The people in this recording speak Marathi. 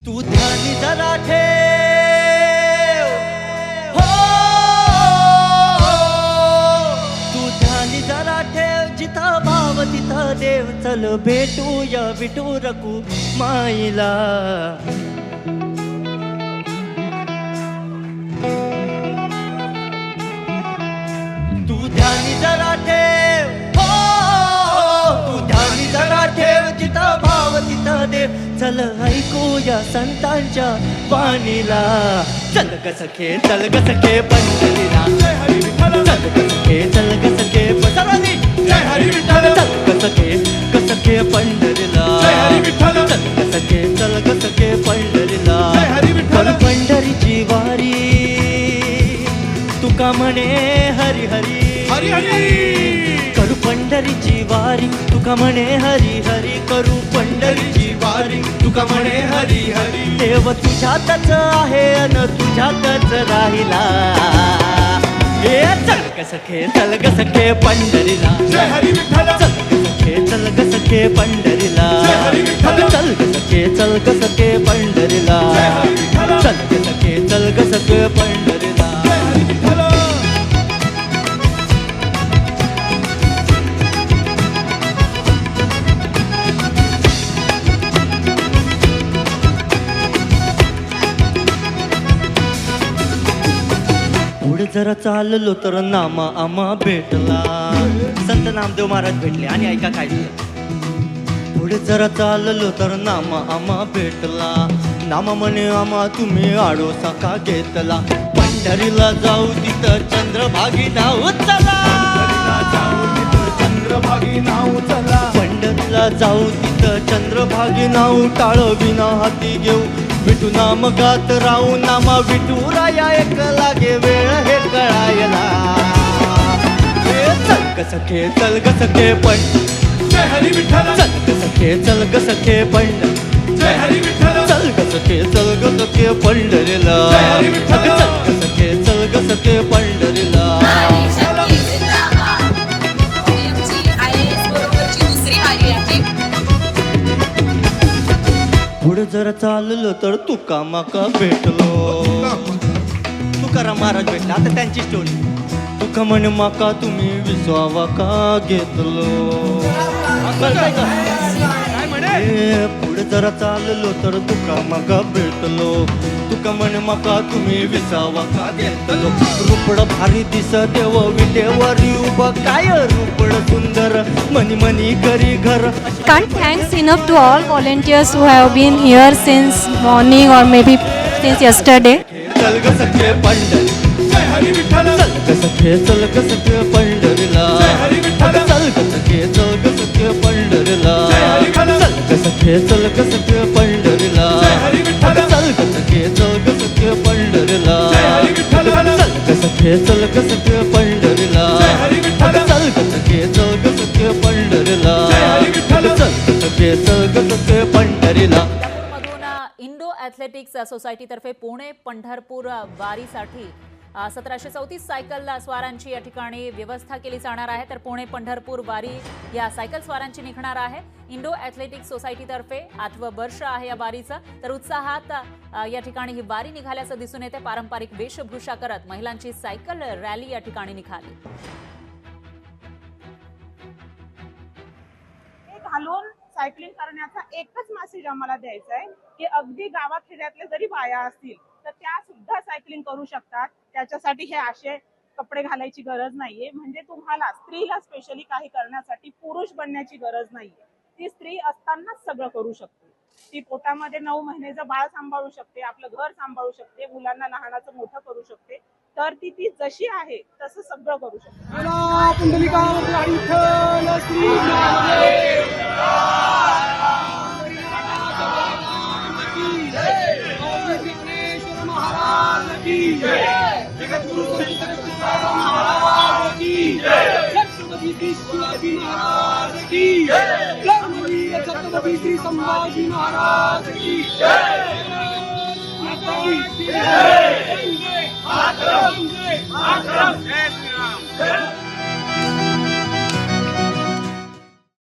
तू ध्यानी जरा ठेव, हो तू ध्यानी जरा ठेव, जिथं भाव तिथं देव. चल भेटूया विठू रकू माईला. तू ध्यानी जरा ठेव, हो तू ध्यानी जरा ठेव, जिथं भाव तिथं देव. चल ऐकूया संतांच्या वाणीला. चल ग सखे, चल ग सखे पंढरीला. जय हरी विठ्ठल. चल ग सखे, चल ग सखे सर्वांनी. जय हरी विठ्ठल. चल ग सखे पंढरीला. जय हरी विठ्ठल. चल ग सखे, चल ग सखे पंढरीला. जय हरी विठ्ठल. पंढरीची वारी तुका म्हणे हरी हरी. हरी हरी करू पंढरीची वारी तुका म्हणे हरी हरी. करू पंढरीची वारी तुका म्हणे हरी हरी. देव तुझ्यातच आहे अन तुझ्यातच राहिला. हे चल ग सखे, चल ग सखे पंढरीला. जय हरी विठ्ठल. चल ग सखे, चल ग सखे पंढरीला. जय हरी विठ्ठल. चल ग सखे, चल ग सखे पंढरीला. जय हरी विठ्ठल. चल ग सखे, चल ग सखे पंढरीला. जय हरी विठ्ठल. पुढे जरा चाललो तर नामा आम्हा भेटला. संत नामदेव महाराज भेटले आणि ऐका काय झालं. पुढे जरा चाललो तर नामा आम्हा भेटला. नामा म्हणे आम्हा तुम्ही आडोसा का घेतला. पंढरीला जाऊ तिथं चंद्रभागी नाव चला. चंद्रभागी नाव चला. पंढरीला जाऊ तिथं चंद्रभागी नाव. टाळविना हाती घेऊ विठू नाम गात राहू. नामा विठू राया एक लागे वेळ हे कळायला. चल ग सखे, चल ग सखे जय हरी विठ्ठल. चल ग सखे, चल ग सखे जय हरी विठ्ठल. चल ग सखे, चल ग सखे पंढरीला. जय हरी विठ्ठल. चल ग सखे, चल ग सखे पंढरीला. पुढे जरा चाललो तर तुका माका भेटलो. तुकाराम महाराज भेटला. आता त्यांची स्टोरी. तुका म्हणे माका तुम्ही विसवावा का घेतलो. कळतंय का? पुढे जरा चाललो तर तुका माका भेटलो. तुका म्हणे माका तुम्ही विसावा का घेतलो. रुपड भारी दिस देव विटेवरी उभं. काय रुपड सुंदर मनी मनी करी घर. Can't thanks enough to all volunteers who have been here since morning or maybe since yesterday. चल ग सखे पंढरी. जय हरी विठ्ठल. चल ग सखे, चल ग सखे पंढरीला. जय हरी विठ्ठल. चल ग सखे, चल ग सखे पंढरीला. जय हरी विठ्ठल. चल ग सखे, चल ग सखे पंढरीला. जय हरी विठ्ठल. चल ग सखे, चल ग सखे पंढरीला. जय हरी विठ्ठल. चल ग सखे, चल ग सखे पंढरीला. जय हरी विठ्ठल. चल ग सखे, चल ग सखे पंढरीला. जय हरी विठ्ठल. चल ग सखे, चल ग सखे पंढरीला. मधून इंडो ॲथलेटिक्स सोसायटीतर्फे पुणे पंढरपूर वारीसाठी 1734 सायकल स्वारांची या ठिकाणी व्यवस्था केली जाणार आहे. तर पुणे पंढरपूर वारी या सायकल स्वारांची निघणार आहे. इंडो ॲथलेटिक्स सोसायटीतर्फे 8वं वर्ष आहे या वारीचं. तर उत्साहात या ठिकाणी ही वारी निघाल्याचं दिसून येते. पारंपरिक वेशभूषा करत महिलांची सायकल रॅली या ठिकाणी निघाली. घालून सायकलिंग करण्याचा एकच मेसेज आम्हाला द्यायचा आहे की अगदी गावात खेड्यातले जरी बाया असतील तर त्या सुद्धा सायकलिंग करू शकतात. त्याच्यासाठी हे असे कपडे घालायची गरज नाहीये. म्हणजे तुम्हाला स्त्रीला स्पेशली काही करण्यासाठी पुरुष बनण्याची गरज नाहीये. ती स्त्री असतानाच सगळं करू शकते. ती पोटामध्ये 9 महिन्याचं बाळ सांभाळू शकते, आपलं घर सांभाळू शकते, मुलांना लहानाचं मोठं करू शकते. तर ती जशी आहे तसं सगळं करू शकते. छत्रपती संभाजी महाराज की जय.